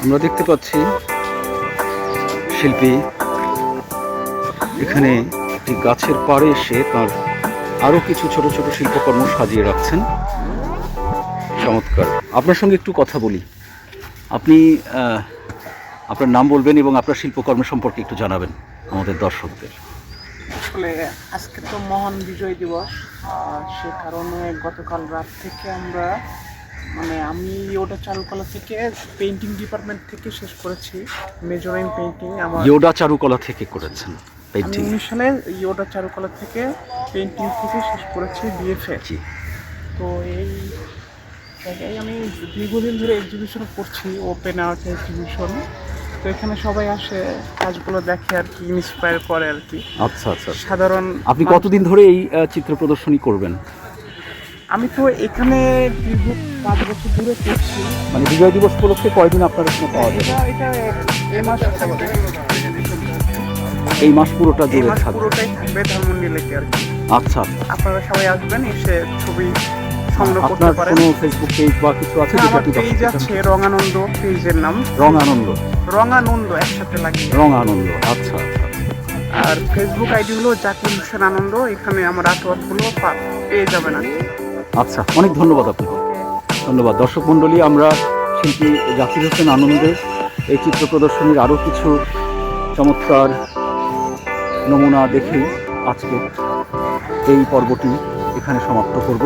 আমরা দেখতে পাচ্ছি শিল্পী এখানে একটি গাছের পাড়ে এসে তার আরো কিছু ছোট ছোট শিল্পকর্ম সাজিয়ে রাখছেন। চমৎকার। আপনার সঙ্গে একটু কথা বলি। আপনি আপনার নাম বলবেন এবং আপনার শিল্পকর্ম সম্পর্কে একটু জানাবেন আমাদের দর্শকদের। আসলে আজকে তো মহান বিজয় দিবস, সে কারণে গতকাল রাত থেকে আমি ইয়োডা চারুকলা থেকে পেইন্টিং ডিপার্টমেন্ট থেকে শেষ করেছি মেজর ইন পেইন্টিং। ইয়োডা চারুকলা থেকে করেছেন পেইন্টিং? 19 সালে ইয়োডা চারুকলা থেকে পেইন্টিং থেকে শেষ করেছি বিএফএ। তো এই জায়গায় আমি দীর্ঘদিন ধরে এক্সিবিশন করছি, ওপেন আর্ট এক্সিবিশন। তো এখানে সবাই আসে, কাজগুলো দেখে আর কি, ইন্সপায়ার করে আর কি। আচ্ছা আচ্ছা। সাধারণ আপনি কতদিন ধরে এই চিত্র প্রদর্শনী করবেন? আমি তো এখানে দীর্ঘ 5 বছর ধরে করছি। মানে বিজয় দিবস উপলক্ষে কয়দিন আপনার এখানে পাওয়া যাবে? এটা এই মাস থাকবে, এই মাস পুরোটা জুড়ে থাকবে? পুরোটাই থাকবে ধানমন্ডি লেকে আর কি। আচ্ছা। আপনারা সবাই আসবেন, এসে ছবি সংগ্রহ করতে আপনার পারেন। কোনো ফেসবুক পেজ বা কিছু আছে? আমার পেজ আছে, রঙানন্দ পেজের নাম। রঙানন্দ একসাথে লাগিয়ে রঙানন্দ। আচ্ছা আচ্ছা। আর ফেসবুক আইডি হলো জাকির হোসেন আনন্দ। এখানে আমার আর্টওয়ার্কগুলো পেয়ে যাবেন আর কি। আচ্ছা, অনেক ধন্যবাদ আপনাকে। ধন্যবাদ। দর্শক মণ্ডলী, আমরা শিল্পী জাকির হোসেন আনন্দের এই চিত্র প্রদর্শনীর আরও কিছু চমৎকার নমুনা দেখে আজকে এই পর্বটি এখানে সমাপ্ত করব।